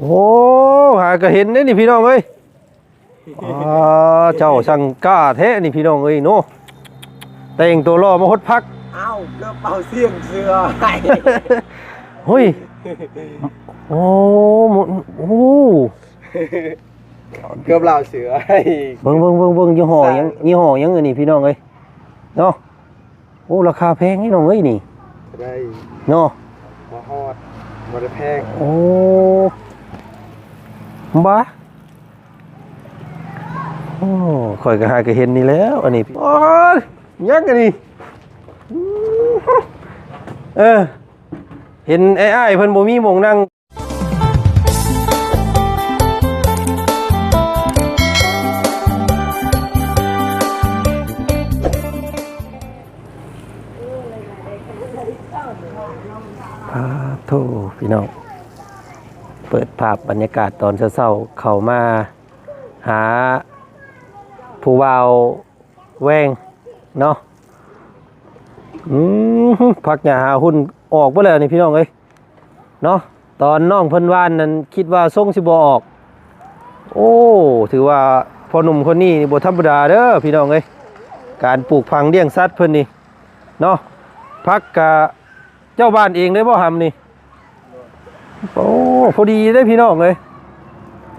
โอ้หาก็เห็นได้นี่พี่น้องเอ้ยเจ้าสังกาแท้นี่พี่น้องเอ้ยเนาะแต่งตัวรอมาฮดพักเอ้าเกือบเป่าเสียงเสือให้ เฮ้ยโอ้โอ้ เกือบเหล่าเสือให้เบิ่งยี่ห้อยังอันนี้พี่น้องเอ้ยเนาะโอ้ราคาแพงนี่น้องเอ้ยนี่ได้เนาะมาฮอดบ่ได้แพงโอ้บ้าโอ้ข่อยก็หาก็เห็นนี่แล้วอันนี้โอ้ยยังอันนี้เห็นไอ้เพิ่นบ่มีหม่องนั่งโธ่พี่น้องเปิดภาพบรรยากาศตอนเช้าๆเข้ามาหาผู้วาวแวงเนาะพักหญ้าหาหุ่นออกบ่แล้วนี่พี่น้องเอ้ยเนาะตอนน้องเพิ่นว่านนั้นคิดว่าทรงสิบ่ออกโอ้ถือว่าพ่อหนุ่มคนนี้นี่บ่ธรรมดาเด้อพี่น้องเอ้ยการปลูกผังเลี้ยงสัตว์เพิ่นนี่เนาะพักกะเจ้าบ้านเองได้บ่ทำนี่โอ้พอดีได้พี่น้องเลย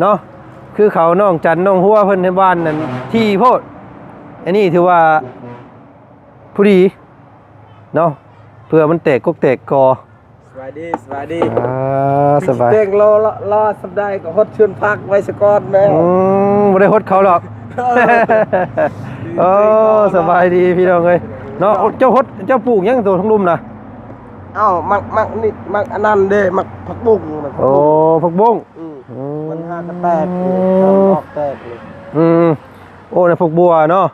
เนาะคือเขาน้องจันน้องหัวเพิ่นในบ้านนั่นที่โพดอันนี้ถือว่าพอดีเนาะเพื่อมันแตกกกแตกกอสบายดีสบายดีสบายเต็งรอสัปดาห์ก็ฮดชวนพักไว้สกอนแม่บ่ได้ฮดเขาหรอกโอ้สบายดีพี่น้องเอ้ยเนาะเจ้าฮดเจ้าปลูกยังตัวทั้งลุ่มนะเอ้ามักนี่มักอันนั้นเด้มักผักบุ้งโอ้ผักบุ้งมันหากระแตกออกแตกเลยโอ้ในผักบัวเนาะ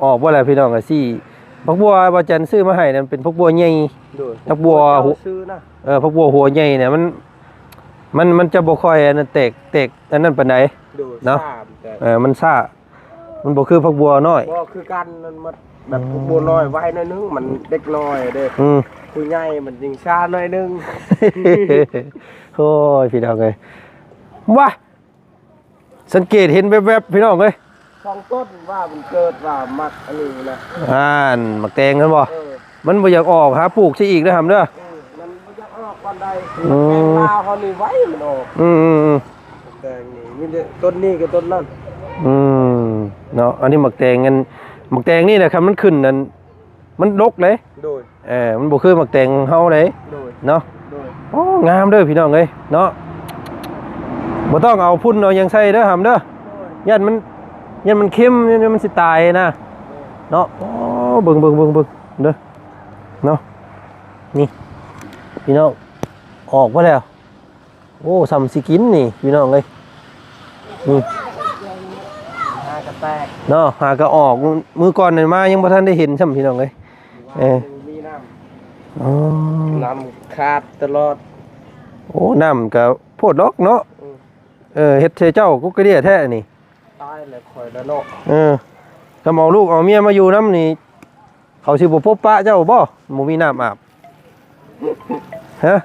ออกว่าอะไรพี่น้องอะสิผักบัวบาจันซื้อมาให้นั่นเป็นผักบัวใหญ่ผักบัวผักบัวหัวใหญ่เนี่ยมันจะบ่ค่อยอันนั้นแตกอันนั้นปานใดเนาะมันซ่ามันบ่คือผักบัวน้อยบ่คือกันมันแบบผักบัวน้อยไว้หน่อยนึงมันเด็กน้อยเด้ผู้ใหญ่มันยิงชาหน่อยนึงโอ้ยพี่น้องเอ้ยว้าสังเกตเห็นแวบๆพี่น้องเอ้ยสองต้นว่ามันเกิดว่ามักอันนี้นะมักแตงกันบ่มันบ่อยากออกหาปลูกซะอีกนะครับเด้อมันบ่อยากออกปานใดแตงลาวเฮานี่ไว้มันออกแตงนี่มีต้นนี้กับต้นนั้นเนาะอันนี้มักแตงกันมักแตงนี่นะครับมันขึ้นนั่นมันดกเลยโดยมันบ่คือมักแตงเฮาเลยเนาะโอ้งามเด้อพี่น้องเอ้ยเนาะบ่ต้องเอาพุ่นเอายังใส่เด้อหำเด้อยันมันเค็มยันมันสิตายนะเนาะโอ้เบิ่งเด้อเนาะนี่พี่น้องออกมาแล้วโอ้ซ้ำสิกินนี่พี่น้องเอ้ยหากระแตกเนาะหากระออกมือก่อนนี่มายังบ่ทันได้เห็นซ้ำพี่น้องเอ้ยมีน้ำขาดตลอดโอ้น้ำกับโพดดอกเนาะเฮ็ดเจ้ากุ๊กกระเดียแท้นี่ตายเลยข่อยแล้วเนาะก็เอาลูกเอาเมียมาอยู่น้ำนี่เขาสิบ่พบปะเจ้าบ่บ่มีน้ำอาบฮะ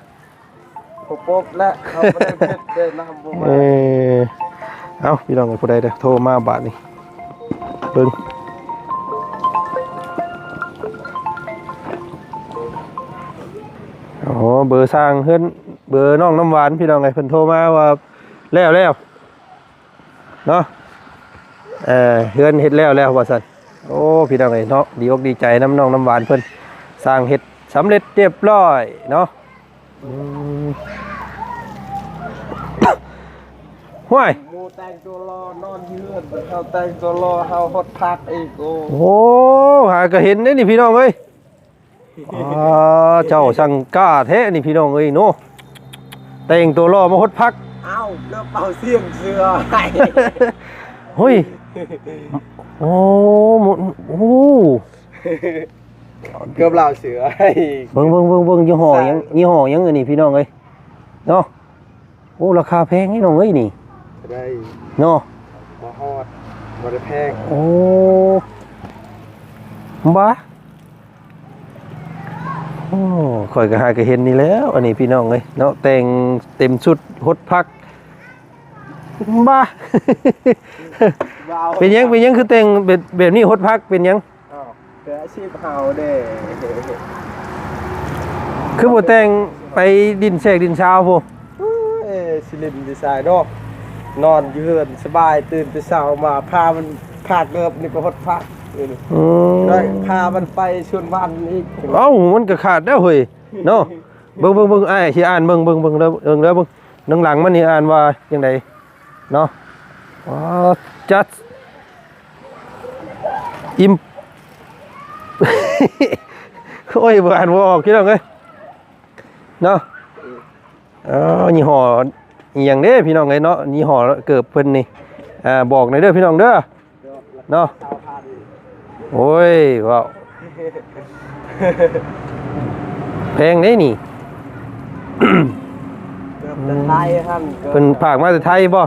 พบและเขาบ่ได้เพชรได้น้ำบ่มาเอาพี่น้องผู้ใดเด้อโทรมาบาดนี้เบิ่งอ๋อเบอร์สร้างเฮือนเบอร์น้องน้ำหวานพี่น้องไงเพิ่นโทรมาว่าแล้วเนาะเฮือนเฮ็ดแล้วว่าซั่นโอ้พี่น้องไงเนาะดีอกดีใจน้ำน้องน้ำหวานเพิ่นสร้างเฮ็ดสำเร็จเรียบร้อยเนาะห้วยหมูแต่งตัวรอนอนยืนเขาแต่งตัวรอเฮาฮดพักอีกโอ้หาก็เห็นได้นี่พี่น้องเอ้ยเจ้าสังกาแท้นี่พี่น้องเอ้ยเนาะแต่งตัวรอมาฮดพักเอ้าเกือบเป่าเสียงเสือให้เฮ้ยโอ้เกือบเหล่าเสือให้เบิ่งยี่ห้อยังอันนี้พี่น้องเอ้ยเนาะโอ้ราคาแพงนี่น้องเอ้ยนี่ได้เนาะมาฮอดบ่ได้แพงโอ้บ้าข่อยก็หาก็เห็นนี่แล้วอันนี้พี่น้องเอ้ยเนาะแต่งเต็มชุดฮดพัก บ้า ว้าว เป็นยังคือแต่งแบบนี้ฮดพักเป็นยัง อ้าวแต่อาชีพเฮาเด้ คือบ่แต่งไปดินแสกดินชาวพู้ สิลินดีไซน์เนาะนอนอยู่เฮือนสบายตื่นแต่เช้ามาพามันพาเกิบนี่ก็ฮดพักนี่ อืม ได้พามันไปชวนวันอีก เอ้ามันก็ขาดแล้วเฮ้ยเนาะเบิ่งอ้ายสิอ่านเบิ่งเด้อเด้อเบิ่งนังหลังมันนี่อ่านว่าจังไดเนาะอ๋อ just อิม โอ้ยบ่อ่านบ่ออกคิดเอาไงเนาะยี่ห้ออีหยังเด้พี่น้องเอ้ยเนาะยี่ห้อเกิบเพิ่นนี่บอกหน่อยเด้อพี่น้องเด้อเนาะโอ้ยว้าวแพงเด้นี่ เกือบจะไทยฮั่น เพิ่นฝากมาจากไทยบ่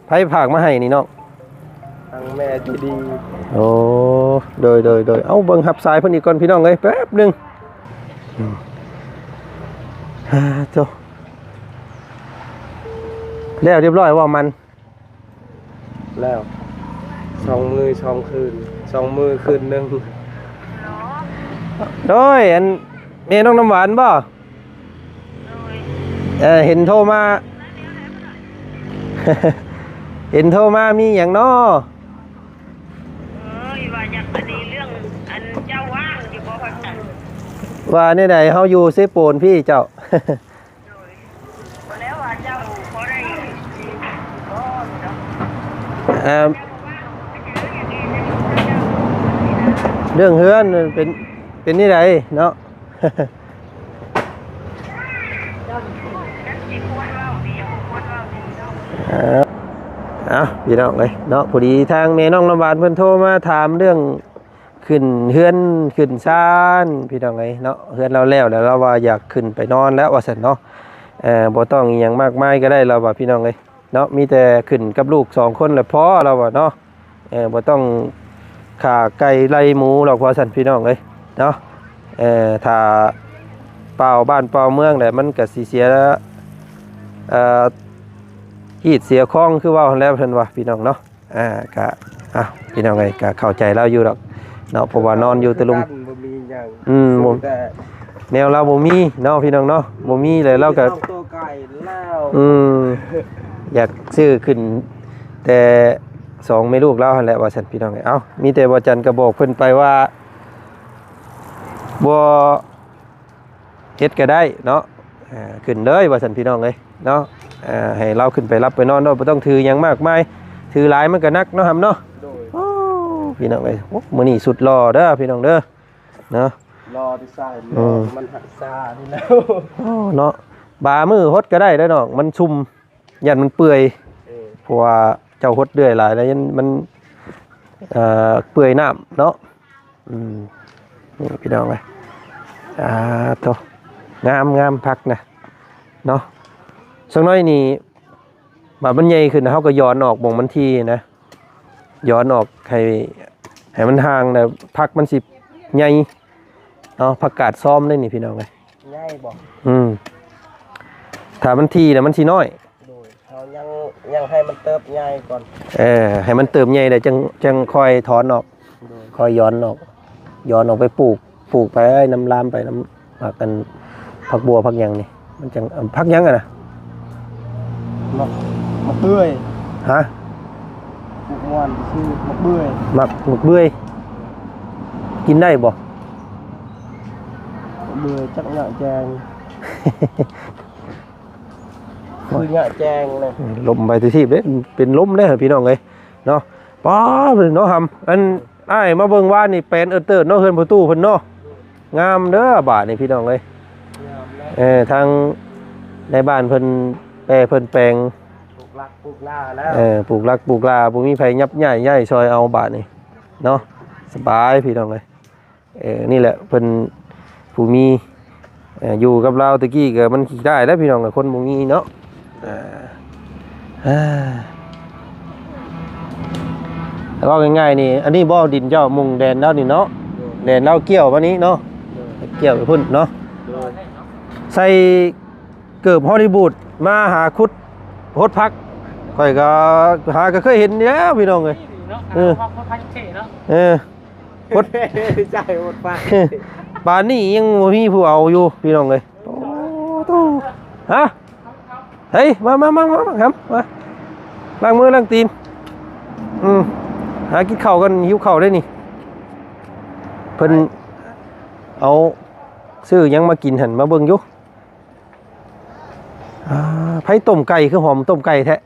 ไผฝากมาให้นี่เนาะ ทางแม่ที่ดี โอ้โดยเอ้าเบิ่งหับสายเพิ่นอีกก่อนพี่น้องเอ้ยแป๊บหนึงโตแล้วเรียบร้อยว่ามัน แล้ว2 มื้อ 2 คืน 2 มื้อคืนหนึง โดยอันแม่น้องน้ำหวานบ่เห็นโทรมา เห็นโทรมามีหยังน้อ ว่าอยากอันนี้เรื่องอันเจ้าว่างอยู่บ่ว่าซั่น ว่าในใดเฮาอยู่เซโปนพี่เจ้า บ่แล้วว่าเจ้าบ่ได้บ่เนาะ เรื่องเฮือนเป็นนี่ไดเนาะ สิควรเว้าดีควรเว้าดีเนาะ พี่น้องเลยเนาะพอดีทางแม่น้องลำบากเพิ่นโทรมาถามเรื่องขึ้นเฮือนขึ้นซ่านพี่น้องเลยเนาะเฮือนเราแล้วเราว่าอยากขึ้นไปนอนแล้วว่าซั่นเนาะบ่ต้องอีหยังมากมายก็ได้เราว่าพี่น้องเลยเนาะมีแต่ขึ้นกับลูก2คนแล้วพอเราว่าเนาะบ่ต้องขาไก่ไล่หมูหรอกว่าซั่นพี่น้องเลยเนาะถ้าเปล่าบ้านเปล่าเมืองแหละมันก็สิเสียฮีดเสียคล้องคือว่าแล้วเพิ่นว่าพี่น้องเนาะก็พี่น้องเอ้ยก็เข้าใจเราอยู่ดอกเนาะเพราะว่านอนอยู่ตะลุม บ่มีหยัง บ่ แต่ แนวเราบ่มีเนาะพี่น้องเนาะบ่มีเลยเราก็ เอาตัวไก่แล้ว อยากซื้อขึ้นแต่2แม่ลูกเราหั่นแหละว่าซั่นพี่น้องเอ้ยเอ้ามีแต่บ่จันก็บอกเพิ่นไปว่าบ่เฮ็ดก็ได้เนาะขึ้นเลยว่าซั่นพี่น้องเอ้ยเนาะให้เราขึ้นไปรับไปนอนเนาะบ่ต้องถือหยังมากมายถือหลายมันก็หนักเนาะครับเนาะ โดย โอ้พี่น้องเอ้ยโอ้มื้อนี้สุดหล่อเด้อพี่น้องเด้อเนาะ รอดีไซน์มันหักซานี่แล้ว โอ้เนาะบามือฮดก็ได้เด้อน้องมันชุ่มยันมันเปื่อยเพราะว่าเจ้าฮดเดือยหลายแล้วยันมันเปื่อยน้ำเนาะนี่พี่น้องเอ้ยโตงามพักนะเนาะสักหน่อยนี่บาดมันใหญ่ขึ้นนะเฮาก็ย้อนออกบ่งมันทีนะย้อนออกให้มันห่างนะพักมันสิใหญ่เนาะผักกาดซ้อมได้นี่พี่น้องเอ้ย ง่ายบอก ถ้ามันทีนะมันสิน้อย โดยเขายังให้มันเติบง่ายก่อน ให้มันเติมใหญ่ได้จังค่อยถอนออก โดย ค่อยย้อนออกไปปลูกไปน้ำลามไปน้ำผักกันผักบัวผักหยังนี่มันจังผักหยังอะนะ มักเบื่อย ฮะ ปลูกม่วนชื่อมักเบื่อย หมักเบื่อยกินได้บ่ เบื่อยจักหน้าแจงคือหน้าแจงเลย ลมไปที่เด้เป็นลมได้อพี่น้องเอ้ยเนาะป้าเนาะหำอันอ้ายมาเบิ่งว่านี่แปลนเติร์ดเนาะเฮือนประตูเพิ่นเนาะงามเด้อบาดนี่พี่น้องเอ้ยทางในบ้านเพิ่นเพิ่นแปลง ปลูกลักปลูกล่าแล้ว ปลูกรักปลูกลาบ่มีไผยับย่ายซอยเอาบาดนี่เนาะสบายพี่น้องเอ้ยนี่แหละเพิ่นผู้มีอยู่กับเราตะกี้ก็มันได้แล้วพี่น้องกับคนบ่มีเนาะแล้วก็ง่ายๆนี่อันนี้บ่อดินเจ้ามุงแดนแล้วนี่เนาะแดนเราเกี่ยววันนี้เนาะเกี่ยวไปพุ่นเนาะใส่เกิบฮอลลีวูดมาหาคุดฮดพัก ข่อยก็หาก็เคยเห็นแล้วพี่น้องเอ้ย เนาะ เออ เขาพันเท่เนาะ พด ใจหมดไป ป่านนี้ยังบ่มีผู้เอาอยู่พี่น้องเอ้ยโอ้โตฮะเฮ้ยมาครับมาล้างมือล้างตีนหากินข้าวกันหิวข้าวได้นี่เพิ่นเอาซื้อหยังมากินหั่นมาเบิ่งอยู่ไผต้มไก่คือหอมต้มไก่แท้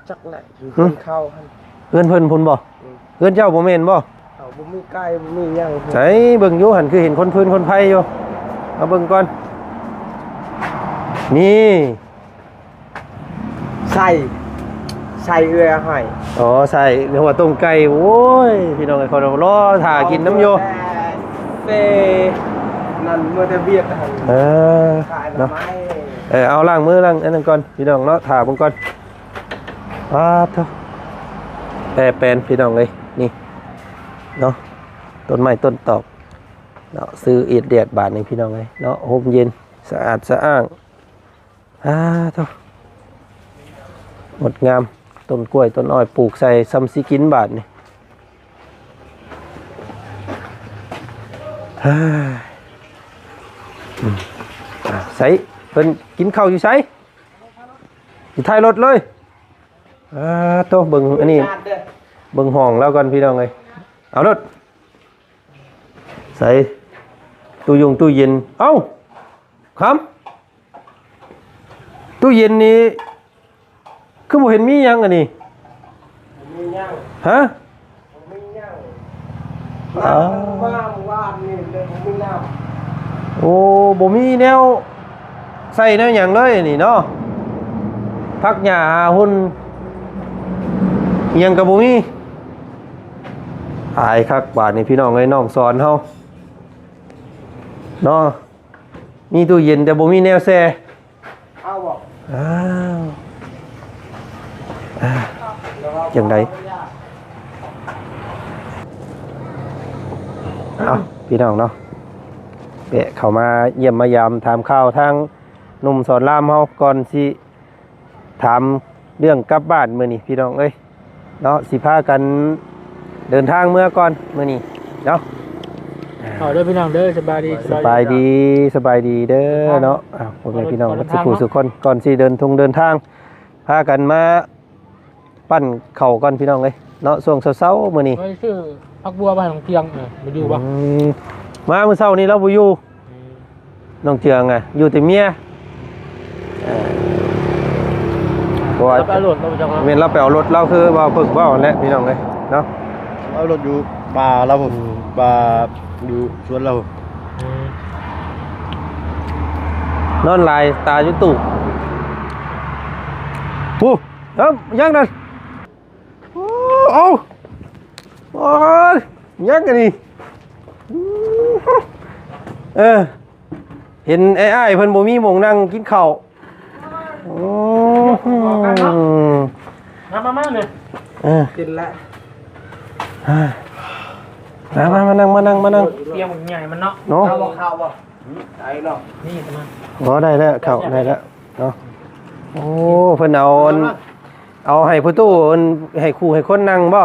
จักแหละอยู่คนเข้าหั่น เพื่อนเพิ่นพุ่นบ่เพื่อนเจ้าบ่แม่นบ่ เอาบ่มีไก่บ่มีหยัง ใส่เบิ่งอยู่หั่นคือเห็นคนพื้นคนไผอยู่เอาเบิ่งก่อนนี่ ใส่เอื้อให้ อ๋อใส่หัวต้มไก่โอ้ยพี่น้องไอ้คนรอถ่ากินน้ำโย เตนั่นมื้อแต่เวียดหั่น ขายหน่อ เนาะ ไม้ เอาล้างมือล้างอันนั้นก่อนพี่น้องเนาะถ่าเบิ่งก่อนเถอะแปลนพี่น้องเลยนี่เนาะต้นไม้ต้นตอกเนาะซื้อเอียดเดียดบาทนี่พี่น้องเลยเนาะห่มเย็นสะอาดสะอ้างเถอะงดงามต้นกล้วยต้นอ้อยปลูกใส่ซัมซิกินบาทนี่ใส่เพิ่นกินข้าวอยู่ใส่อยู่ท้ายรถเลยโตเบิ่งอันนี้เบิ่งห้องแล้วก่อนพี่น้องเอ้ยเอารถใส่ตู้เย็นเอ้าครับตู้เย็นนี้คือบ่เห็นมีหยังอันนี้ มีหยัง ฮะ มีหยัง อ๋อ ว่างนี่เลยมีน้ำ โอ้บ่มีแนวใส่แนวหยังเลยนี่เนาะพักหญ้าหุ่นอิหยังก็บ่มีอายคักบาดนี่พี่น้องเอ้ยน้องสอนเฮาเนาะมีตู้เย็นแต่บ่มีแนวแช่ เอาบ่ อ้าวจังไดเอาพี่น้องเนาะเปะเข้ามาเยี่ยมมายามถามข่าวทางหนุ่มสอนรามเฮาก่อนสิถามเรื่องกลับบ้านมื้อนี้พี่น้องเอ้ยเนาะสิพากันเดินทางเมื่อก่อนมื้อนี้เนาะ เอาเด้อพี่น้องเด้อสบายดี สบายดีเด้อเนาะพ่อแม่พี่น้องสุขุสุขคนก่อนสิเดินทางพากันมาปั้นเข่าก่อนพี่น้องเอ้ยเนาะช่วงเช้าๆมื้อนี้ ไว้ชื่อพักบัวบ้านของเตียงมาอยู่บ่ มาเมื่อเช้านี้เราบ่อยู่น้องเจืองอยู่แต่เมียเพราะว่า แล้วไปโหลดเราจะมา เว้นเราไปเอารถเราคือว่าฝึกว่าแหละพี่น้องเอ้ยเนาะ เอารถอยู่ป่าเราผมป่าอยู่สวนเรา นอนลายตาอยู่ตู้ปุ๊บยังนั่นโอ้ยยังกันนี่เห็นไอ้เพิ่นบ่มีหม่องนั่งกินข้าวมาเลย กินแล้ว มานั่ง เตียงมันใหญ่มันเนาะ เนาะ เอาบ่เข้าบ่ไอ้เนาะ นี่จะมา บ่ได้แล้วข้าวได้แล้วเนาะโอ้เพิ่นเอาให้ผู้ตู้ให้ครูให้คนนั่งบ่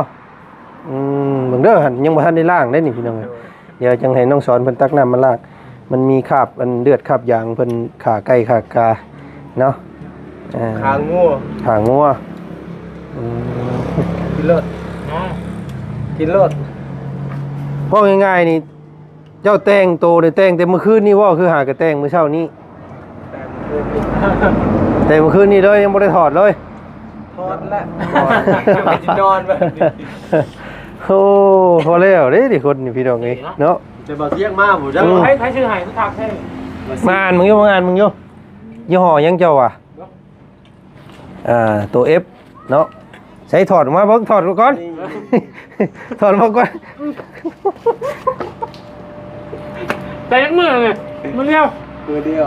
เบิ่งเด้อหั่นยังบ่ทันได้ล้างได้นี่พี่น้องเดี๋ยวจังให้น้องสอนเพิ่นตักน้ำมาล้างมันมีคราบอันเลือดคราบยางเพิ่นขาไก่ขากาเนาะ ขางัว ขางัว กินเลิศ นะ กินเลิศ เพราะง่ายๆนี่เจ้าแต่งโตได้แต่งแต่เมื่อคืนนี่ว่าคือหากระแต่งเมื่อเช้านี้แต่เมื่อคืนนี้เลยยังบ่ได้ถอดเลย ทอดแล้วจะนอนแบบนี้ โอ้พอแล้วเด้ดิคนนี่พี่น้องเอ้ยเนาะ จะบอกเที่ยงมาผมจะ ให้ชื่อหายทุกทักให้ มาอ่านมึงอยู่ยี่ห้อยังเจ้าอ่ะตัว F เนาะใส่ถอดออกมาเบิ่งถอดก่อน ถอดมาก่อน ใจยักมือเลยมึงเดียว ตัวเดียว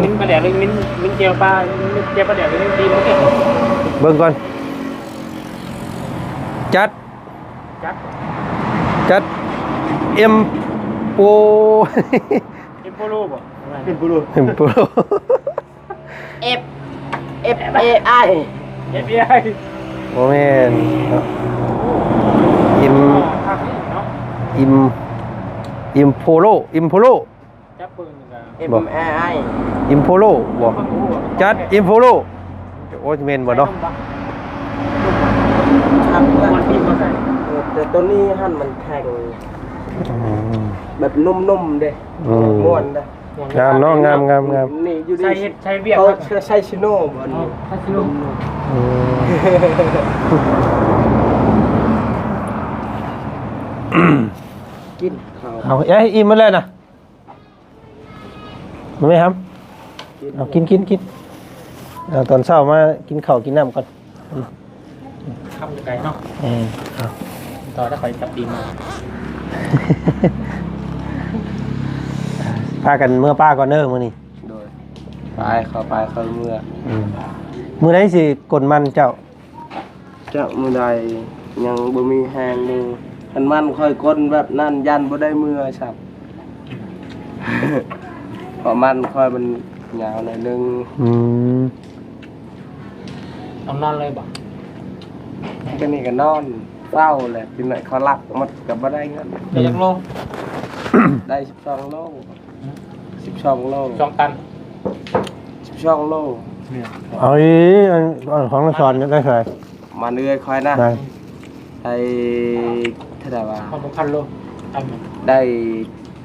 มิ้นปลาแดดเลยมิ้นเจียวปลามิ้นเจียวปลาแดดเลยดีมั้งเนี่ย เบิ่งก่อนจัด จัด เอ็มโป เอ็มโปโลบ่ เป็นผู้รู้ เอ็มโป F A I เอฟบีไอ โอ้แม่นเนาะอิม ภาคนี้เนาะ อิมอิมโพโลอิมโพโล จับปืนกัน MAI อิมโพโลบ่จัดอิมโพโลโอ้ยแม่นบ่เนาะ ครับ มันมีมาใส่ แต่ตัวนี้หั่นมันแข็ง อืม แบบนุ่มๆเด้ อืม ม่วนเด้ งามเนาะงาม นี่อยู่ ใช้ ดี เฮ็ดใช้เวียก เขา ครับ ใช้ชิโน่บ่นี่ ถ้าสิลูก อืม กินข้าว เอาอิ่มมาเลยนะมาไหมครับเอากินเอาตอนเช้ามากินข้าวกินน้ำก่อน คำจะไกลเนาะ เอา ต่อถ้าคอยจับดีมา พากันเมื่อป้าก่อนเด้อมื้อนี้ โดยไปเข้าเมื่อ มื้อไหนสิกลมันเจ้า เจ้ามื้อใดยังบ่มีแฮงมือคันมันค่อยก้นแบบนั้นยันบ่ได้มือครับ เพราะมันค่อยมันยาวหน่อยนึง อืม ต้องนอนเลยบ่ ก็นี่ก็นอนเศร้าแหละกินหน่อยเขารักมันก็บ่ได้เงิน จะยักโล ได้12โล12โล 2 ตัน 12โล เนี่ย เอาอีอันของละสอนได้เท่าไหร่ มาเรื่อยค่อยนะ ได้ ได้เท่าไหร่วะ ความสำคัญโลตันหนึ่ง ได้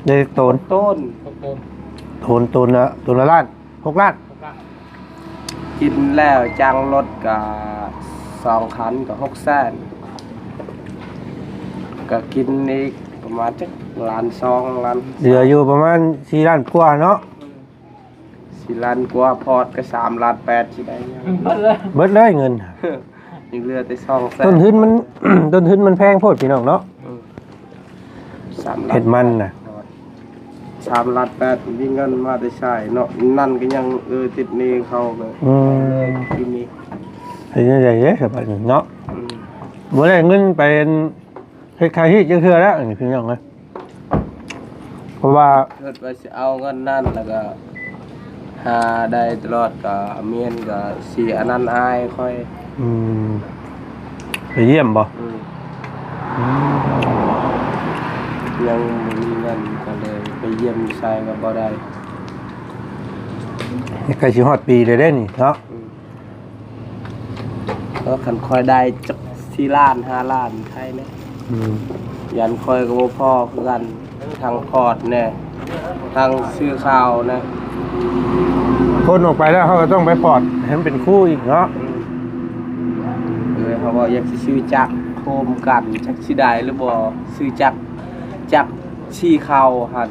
ได้โตน ต้น ตรง โตนละล้าน6ล้าน กินแล้วจ้างรถกับ2คันกับ6แสนก็กินอีกประมาณจักล้าน2ล้าน เหลืออยู่ประมาณ4ล้านกว่าเนาะ 4ล้านกว่าพอดก็3ล้าน8สิได้ยัง เบิดเลย เบิดเลยเงิน ยังเหลือแต่2แสน ต้นทุนมัน ต้นทุนมันแพงโพดพี่น้องเนาะ 3ล้าน เห็ดมันน่ะ 3ล้าน8มีเงินมาได้ใช้เนาะนั่นก็ยังติดหนี้เขาเลย อืม กินนี้ เฮ็ดใหญ่ๆครับบัดนี้เนาะ อืม บ่ได้เงินไปเฮ็ดขายที่จังเทื่อแล้วนี่พี่น้องเอ้ยเพราะว่า เกิดไปสิเอาเงินนั่นแล้วก็หาได้ตลอดก็เมียนก็สิอันนั้นอายค่อย อืมไปเยี่ยมบ่ อืมยังบ่มีเงินก็เลยไปเยี่ยมชายก็บ่ได้ ใกล้สิฮอดปีเลยเด้นี่เนาะ ก็คันค่อยได้จัก4ล้าน5ล้านไทยเนี่ย อืม ยันค่อยก็บ่พอคือกันทางพอร์ตแน่ทางซื้อข้าวนะ คนออกไปแล้วเขาก็ต้องไปปลอดให้มันเป็นคู่อีกเนาะ เขาบอกอยากสิซื้อจักรโคมกันจักสิได้หรือบ่ซื้อจักรชี้ข้าวหั่น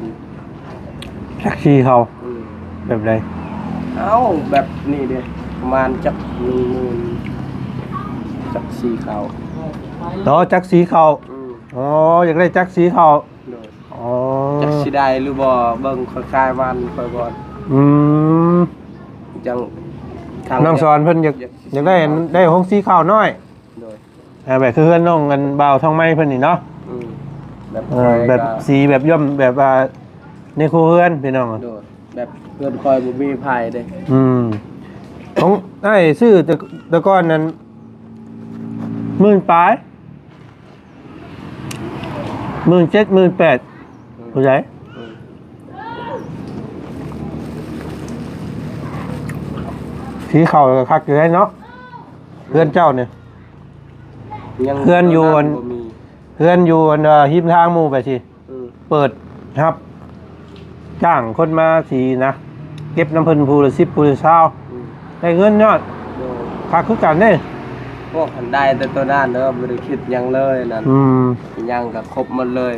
แท็กซี่เขา อืม แบบใด เอ้าแบบนี้เด้ประมาณจัก10,000จักชี้ข้าว ต่อจักสีเขา อ๋ออยากได้จักสีเขา โดย อ๋อ จักสิได้หรือบ่เบิ่งค่อยคายมันค่อยก่อน อืม จัง น้องสอนเพิ่นอยากได้ห้องสีขาวน้อย โดย แบบคือเพื่อนน้องกันบ่าวทองไม้เพิ่นนี่เนาะ อืมแบบ แบบสีแบบย่อมแบบว่าในครัวเรือนพี่น้อง โดยแบบเพื่อนคอยบ่มีภัยเด้ อืมของไอ้ซื้อแต่ก่อนนั้น10,000ปลาย17,000 18,000ผู้ใหญ่ อืม สีขาวก็คักอยู่ได้เนาะเพื่อนเจ้าเนี่ย ยัง เพื่อนอยู่อัน บ่มี เพื่อนอยู่อันหิมทางหมู่ไปสิ อืม เปิดครับ จ้างคนมาสีนะ เก็บน้ำเพิ่นผู้ละ10ผู้ละ20 อืม ได้เงินยอด โดย คักคือกันเด้ พวกหันได้แต่ตัวนั้นเด้อบ่ได้คิดหยังเลยนั่น อืม ยังก็ครบหมดเลย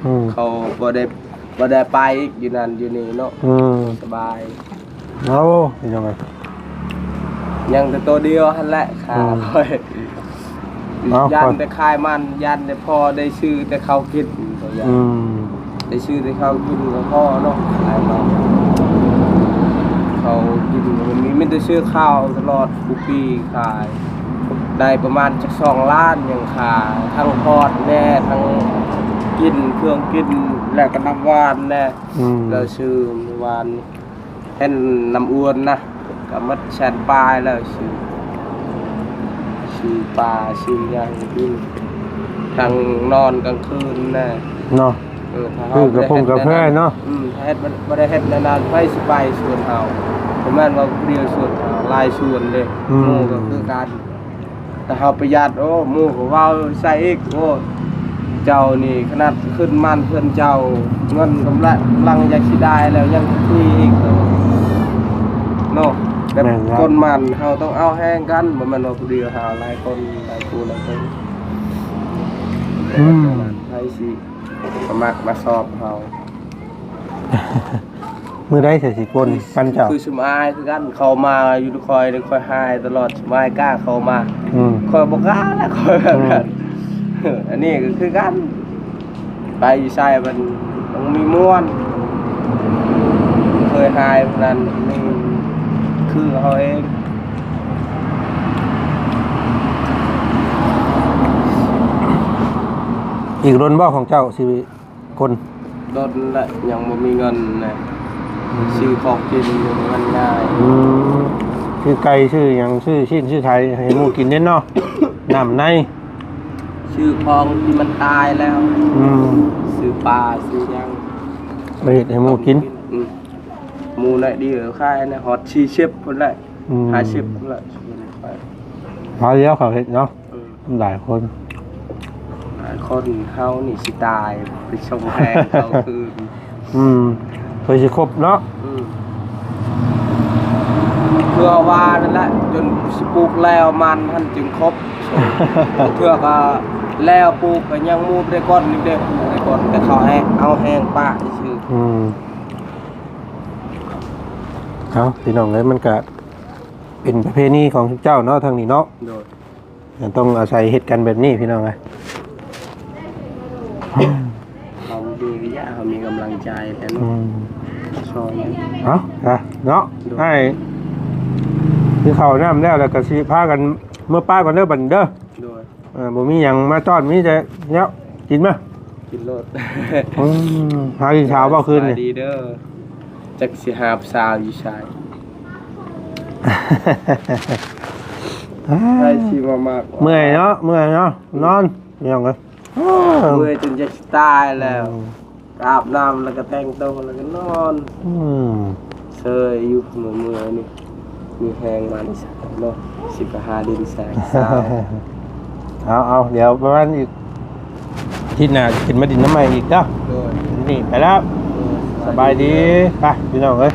อืม เขาบ่ได้ไปอีกอยู่นั่นอยู่นี่เนาะ อืม สบาย เอาเป็นยังไง ยังแต่ตัวเดียวหั่นแหละค่ะ อืม ค่อย เอา ยั ค่อย นแต่คายมันยันแต่พอได้ชื่อแต่เขากินตัวอย่าง อืม ได้ชื่อแต่เขากินก็พอเนาะขายมันเขากินมันมีแต่ชื่อข้าวตลอดทุกปีขายได้ประมาณจัก2ล้านยังขายทั้งทอดแน่ทั้งกินเครื่องกินและก็น้ำหวานแน่ อืม เราชื่อเมื่อวานเห็นน้ำอ้วนนะก็มัดแชนปลายแล้วชื่อ ชื่อปลาชื่อหยังกินทางนอนกลางคืนน่ะ เนาะ ถ้า คือกระพงกาแฟเนาะ ถ้าเฮ็ดบ่ได้เฮ็ดนานๆไปสิไปส่วนเฮาประมาณว่าเดียวส่วนเฮาหลายส่วนเด้หมู่ก็คือการถ้าเฮาประหยัดโอ้หมู่ก็เว้าใส่อีกโอ้เจ้านี่ขนาดขึ้นมันเพื่อนเจ้าเงินกำลังอยากสิได้แล้วยังที่อีกเนาะแบบคนมันเฮาต้องเอาแห้งกันบ่แม่นว่าผู้เดียวหาหลายคนหลายคู่หลายคนให้สิสมัครมาสอบเฮา มือได้ใส่สิคนปันเจ้า คือสมายคือกันเข้ามาอยู่คอยได้คอยหายตลอดสมายกล้าเข้ามาคอยบ่กล้าแล้วคอยแบบนั้นอันนี้ก็คือกันไปอยู่ใส่มันต้องมีม่วนเคยหายพนันนี่คือเขาเอง อีกรนบ่ของเจ้าสิคน โดนละยังบ่มีเงินนะซื้อของกินมันง่าย ชื่อไก่ชื่อหยังชื่อชิ้นชื่อไทยให้หมูกินเน้นเนาะ น้ำใน ซื้อของที่มันตายแล้วซื้อปลาซื้อยัง ไปเฮ็ดให้หมูกิน หมูไหนดีเหรอค่ายนะฮอตชีเชฟพุ่นแหละหาเชฟพุ่นแหละ พอแล้วเขาเฮ็ดเนาะหลายคน คนเขานี่สิตายไปชงแพงเขาคืน เพื่อสิครบเนาะ เพื่อว่านั่นแหละจนสิปลูกแล้วมันท่านจึงครบเพื่อก็แล้วปลูกก็ยังมูได้ก้อนนี่ได้ปลูกได้ก้อนแต่เขาให้เอาแห้งป้าชื่อเอาพี่น้องเลยมันก็เป็นประเพณีของเจ้าเนาะทางนี้เนาะ โดย ต้องอาศัยเหตุการณ์แบบนี้พี่น้องไง เขาดีวิทยาเขามีกำลังใจแต่เนาะชอบ เอาเนาะให้คือเขาน้ำแล้วแล้วก็สิพากันเมื่อป้าก่อนเด้อบันเด้อ โดย บ่มีหยังมาต้อนมีแต่เนี้ยกินมั้ย กินรถ หากินเช้าบ่คืนนี่ ดีเด้อจักสิหาบสาวอยู่ชายได้สิมากๆ เมื่อยเนาะนอนยังไง เมื่อยจนจะตายแล้วอาบน้ำแล้วก็แต่งตัวแล้วก็นอนเซยอยู่เมื่อยนี่มีแหงมานี่เนาะสิไปหาดินแสงสาว เอาเดี๋ยวประมาณอีกที่หน้าขึ้นมาดินน้ำใหม่อีกเด้อ โดย นี่ไปแล้วสบายดีไปพี่น้องเอ้ย